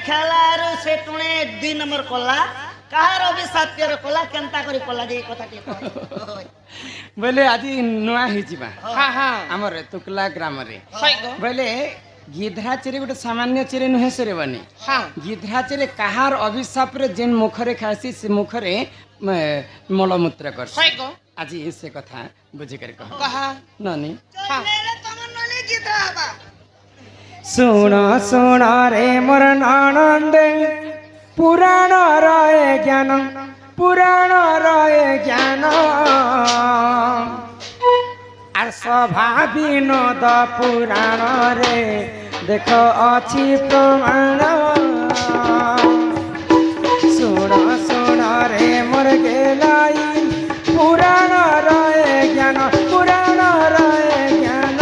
खेलार से टुणे 2 नंबर कला कहार अभिशाप कला केनता करी कला जे कथा बोले आज नुआ ही जिबा हां हां हमर तुकला ग्राम रे सही गो बोले गिधरा चेरे गोटे सामान्य चेरे नुहे से बनी हां गिधरा चेरे कहार अभिशाप रे जेन मुखरे खासी से मुखरे मलमूत्र कर सही गो आज से कथा बुझी कर कहा ननी हां सुन सुन रे मोर ननंदे पुराण रहे ज्ञान पुराण रहे ज्ञान आर सभा विनोद पुराण रे देख अछि प्रमाण सुन सुन रे मोर गेलाई पुराण रहे ज्ञान पुराण रहे ज्ञान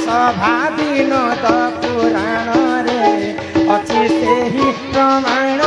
सभा विनोद पुराण रे अछि सेहि प्रमाण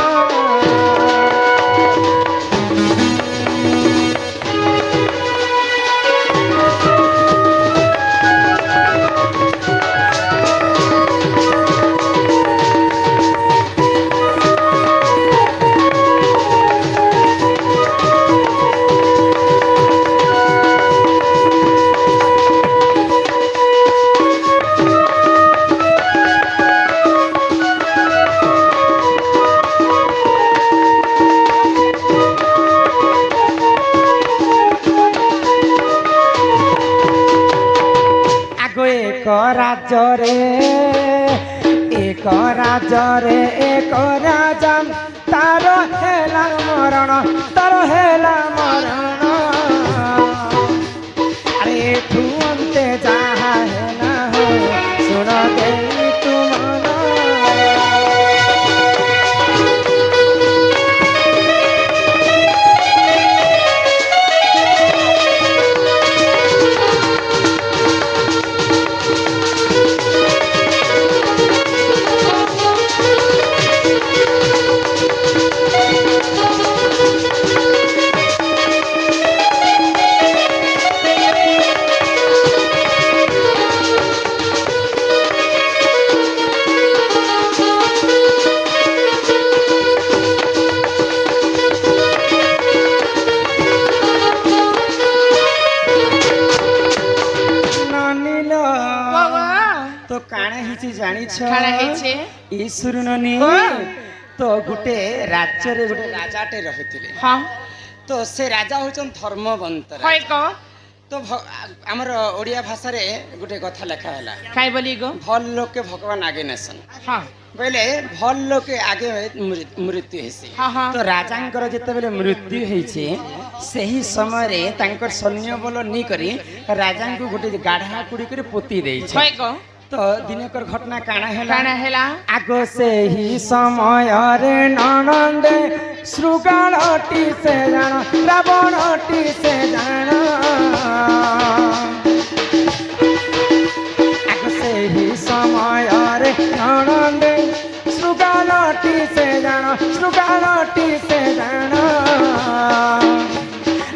एक राजरे एक राजा तार हेला मरण तार हेला मरण अरे तू अंते जहा हेला हो सुन दे तुम तो काणे हिची जानी छ काणे हिचे ईश्वर ननी तो गुटे राज्य रे गुटे राजाटे रहिथिले हां तो से राजा होचन धर्मवंत होय को तो हमर ओडिया भाषा रे गुटे कथा लेखा हैला काय बोली गो भल लोक के भगवान आगे नसन हां बोले भल लोक के आगे मृत्यु हेसी हां हां तो राजांकर जेते बेले मृत्यु हेछि सही समय रे तांकर सैन्य बल नी करी राजां को गुटे गाढ़ा कुड़ी करे पोती देइ छै होय को तो दिनकर घटना काना हेला आगो से ही समय रे ननंदे श्रुगालटी से जान रावणटी से जान आगो से ही समय रे ननंदे श्रुगालटी से जान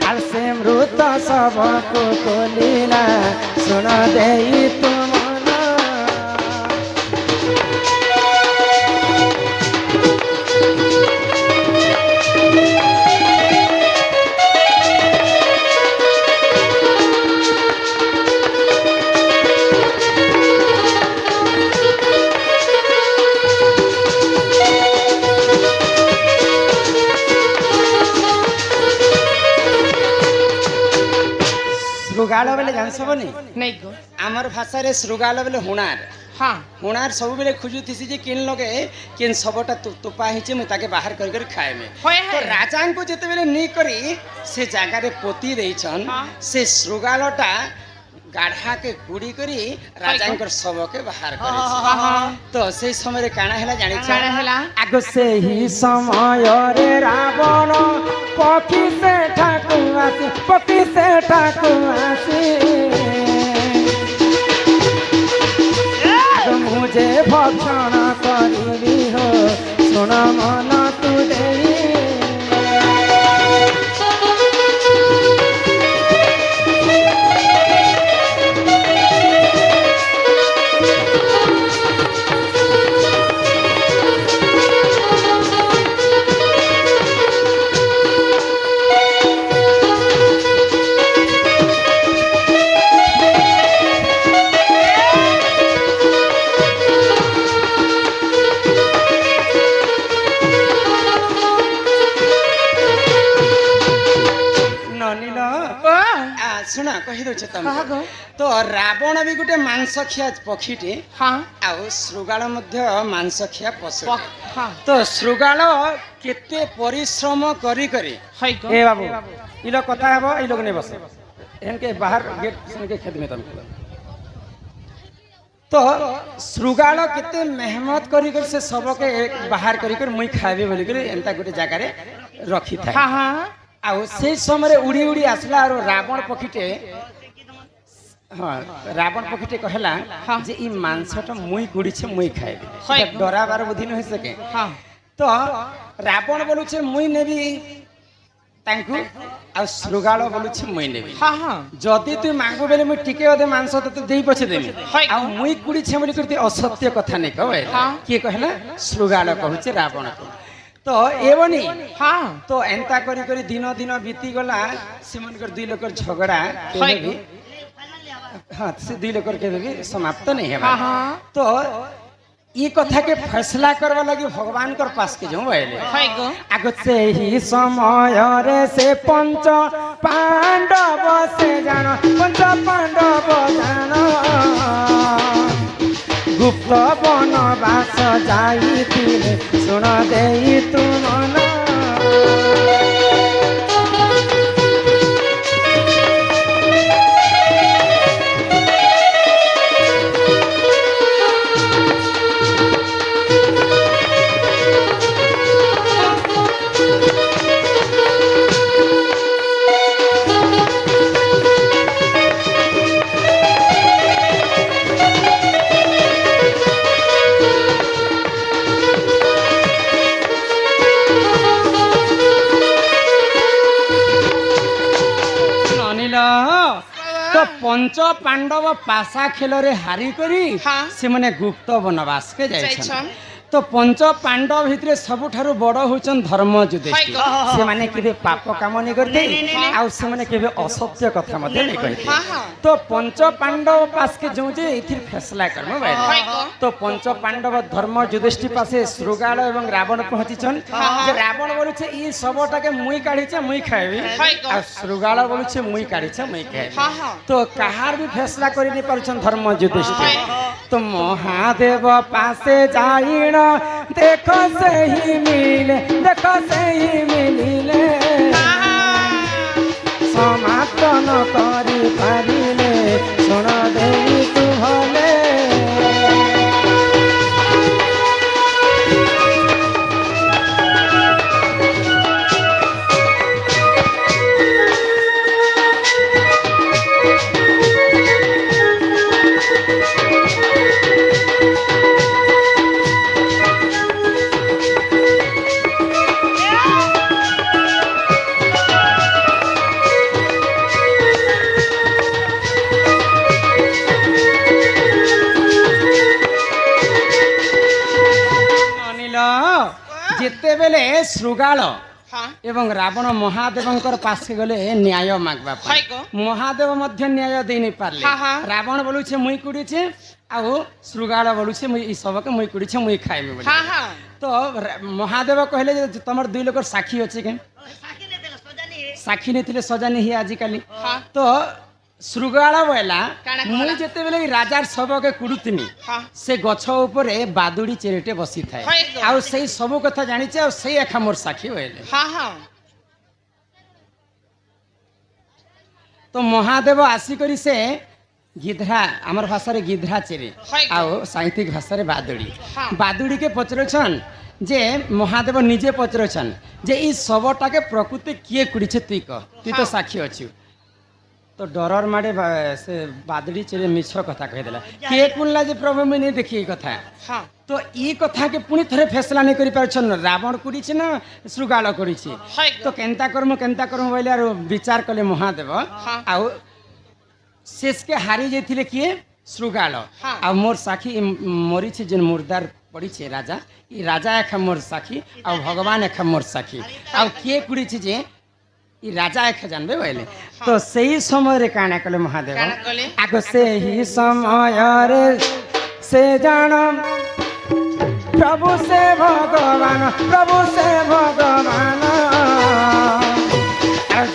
आल से मृत सब को कोलीला सुन देई तुम श्रुगाल बेले जानसबनी नहीं गो आमर भाषा रे श्रुगाल बेले हुणार हां हुणार सब बेले खोजुथिसी जे किन लगे किन सबटा तुपा हिचे म ताके बाहर कर कर खाए में तो राजा को जते बेले नी करी से जागा रे पोती देइछन से श्रुगालटा गाढ़ा के कुड़ी करी राजांकर सब के बाहर करे तो से समय रे काना हैला जानि काना आगो से ही समय रे रावण पक्षी से ठाकुर आसी मुझे भक्षण करी हो सुन मन तू देई कहि दउछ तुमको तो रावण भी गोटे मांसखिया पक्षीटे हाँ आउ श्रृगाल मध्य मांसखिया पशु हाँ तो श्रृगाल केते परिश्रम करी करी ए बाबू इ लोग कथा हेबो इ लोग ने बस इनके बाहर गेट सुन के खेत में तुमको तो श्रृगाल केते मेहनत करी कर से सबके बाहर करी कर मुई खाबे बोली कर एंता गोटे जगह रे रखी था हाँ हाँ आउ से समय उड़ी उड़ी आसला और रावण पक्षीटे हाँ रावण पक्षीटे कहला जे ई मांसटा मुई गुड़ी छे मुई खाएबे डराबार बुद्धि न हो सके हाँ तो रावण बोलु छे मुई नेबी तांकु आ श्रृगाल बोलु छे मुई नेबी हाँ हाँ जदि तू मांगो बेले मुई टिके अदे मांस तो देई पछे देमी आ मुई गुड़ी छे बोली करती असत्य कथा नै कहबे के कहला श्रृगाल कहू छे रावण को तो एवनी हाँ तो एंता करी करी दिन दिन बीती गला सेमनकर दुई लोकर झगड़ा केबे भी हाँ से दुई लोकर केबे भी समाप्त नहीं है तो ये कथा के फैसला करवा लगी भगवान कर पास के जाऊं पहले आगो से ही समय रे से पंच पांडव से जानो पंच पांडव जानो गुप्त बनवास जाइथिले सुन देई तुम ना तो पंच पांडव पासा खेल रे हारी करी से माने गुप्त बनवास के जाइछन तो पंच पांडव भितरे सबुठारु बड़ होचन धर्म युधिष्ठिर से माने केबे पाप काम नै करते आ से माने केबे असत्य कथा मते नै कहते तो पंच पांडव पास के जो जे इथिर फैसला करम भाई तो पंच पांडव धर्म युधिष्ठिर पासे श्रृगाल एवं रावण पहुंचीछन जे रावण बोलु छे ई सबटा के मुई काढी छे मुई खाइबी आ श्रृगाल बोलु छे मुई काढी छे मुई खाइबी तो कहार भी फैसला करि नै पारुछन धर्म युधिष्ठिर तो महादेव पासे जाइण देखो सही मिले देखो सही मिले समाप्त न करी पारिले सुन देई तू भले जेते बेले श्रृगाल एवं रावण महादेव पास गले न्याय मागवा महादेव मध्य न्याय दे नहीं पारले रावण बोलू छे मुई कुड़ी छे आउ श्रृगाल बोलू छे मुई सबक मुई कुड़ी छे मुई खाइबे बोली तो महादेव कहले जे तमर दुई लोकर साक्षी अछि के साक्षी ने थिले सजा नहीं आज काली तो श्रृगाल बोला मुई जेते बेले राजार सबके कुड़ुतनी से गछ ऊपर बादुड़ी चेरेटे बसी थाए आ सेई सब कथा जानि छे आ सेई एखा मोर साक्षी होइले तो महादेव आसी करी से गिधरा आमर भाषा रे गिधरा चेरे आ साहित्यिक भाषा रे बादुड़ी बादुड़ी के पचरछन जे महादेव निजे पचरछन जे ई सबटा के प्रकृति किए कुड़ी छे तुई क तुई तो साक्षी अछि तो डरर मारे से बादड़ी चेरे मिछ कथा कह देला के कुनला जे प्रभु में नहीं देखी कथा तो ई कथा के पुनी थरे फैसला नहीं करि परछन रावण कुड़ी छे ना श्रृगाल कुड़ी छे तो केंता कर्म बोले आरो विचार कले महादेव आ शेष के हारी जेथिले किए श्रृगाल आ मोर साखी मरी छे जन मुर्दार पड़ी छे राजा ई राजा एखा मोर साखी आ भगवान एखा मोर साखी आ के कुड़ी छे जे ई राजा एक जानबे बोले तो सही समय रे काना कले महादेव आगो से ही समय रे से जान प्रभु से भगवान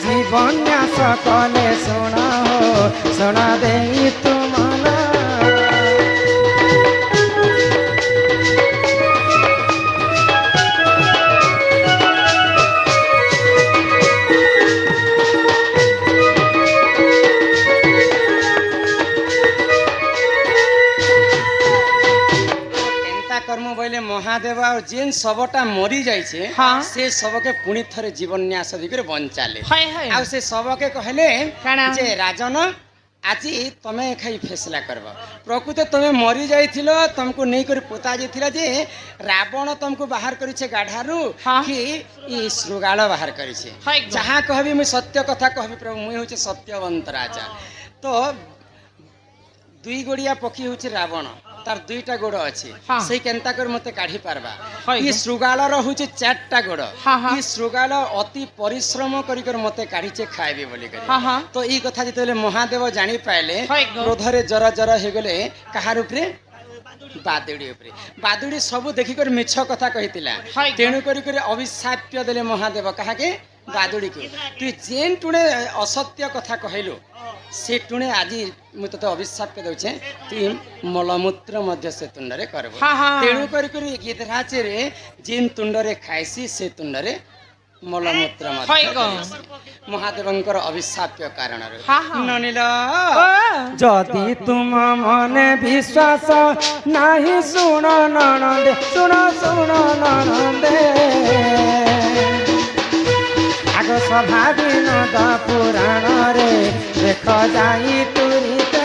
जीवन न्यास कले सुना हो ଶୁଣ ଦେଇ ତୁମନ कर्म बोले महादेव और जेन सबटा मरी जाइछे हाँ। से सबके पुणी थरे जीवन न्यास दिकर बंचाले हाय हाय आ से सबके कहले काना? जे राजन आज तमे खाई फैसला करब प्रकृत तमे मरी जाइथिलो तुमको नहीं कर पोता जाइथिला जे रावण तुमको बाहर करिछे गाढ़ारू हाँ। कि ई श्रृगाल बाहर करिछे हाय। जहाँ कहबी मैं सत्य कथा कहबी प्रभु मुई होचे सत्यवंत राजा तो दुई गोड़िया पक्षी होचे रावण तार दुईटा गोड़ अच्छे हाँ। से केनता कर मते काढ़ी पारबा हाय। ये श्रृगालर होचे चारटा गोड़ हाँ, हाँ। ये श्रृगाल अति परिश्रम करिकर मते काढ़ीचे खाइबे बोली कर हाँ, हाँ। तो ई कथा जेतेले महादेव जानी पाइले हाय गो। क्रोधरे जर जर हे गले कहार उपरे बादुड़ी उपरे बादुड़ी सब देखिकर मिछ कथा कहितिला हाय गो। तेणु करी अभिशाप्य देले महादेव कहाके बादुड़ी को तु जेन टुणे असत्य कथा कहलु से टुणे आज मु तते अभिशाप दउछे तु मलमूत्र मध्य से तुंडरे करबो हाँ, हाँ। तेणु करी गिधराचे रे जिन तुंडरे खाइसी से तुंडरे मलमूत्र हाय मध्य गो। करिसी। महादेवंकर अभिशाप्य कारण हाँ, हाँ। ननिल ओ, जदि तुम मने विश्वास नाही सुन ननदे सुन ननदे आग स्वाभाविक पुराण रे देख जाई तुरीते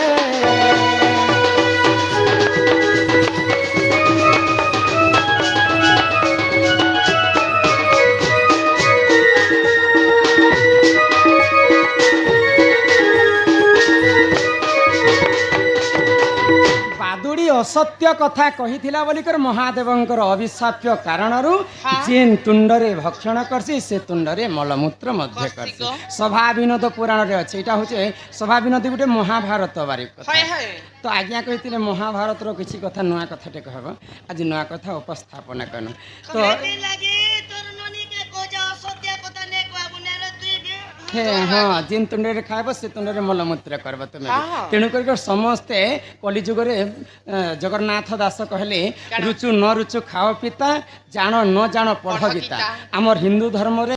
बादुड़ी असत्य कथा कहिथिला बोलिकर महादेवंकर अभिशाप्य कारणरू हाँ। जेन तुंडरे भक्षण करसी से तुंडरे मलमूत्र मध्य करसी करसी गो। सभा विनोद पुराण रे अछि एटा होचे सभा विनोद गुटे महाभारत बारे कथा हाय हाय तो आज्ञा कहिथिले महाभारत रो किछि कथा नुआ कथाटे कहब आज नुआ कथा उपस्थापन करन तो कमेटी लागी तोर ननी के कोजा सत्य कथा ने कहबुने रे तुई बे हे हाँ जिन तुंडरे खाइब से तुंडरे मलमूत्र करब तुमे हाँ। तेणु कर समस्ते कलिजुग रे जगन्नाथ दास कहले रुचु न रुचु खाओ पिता जान न जान पढ़ गीता आमर हिंदू धर्म रे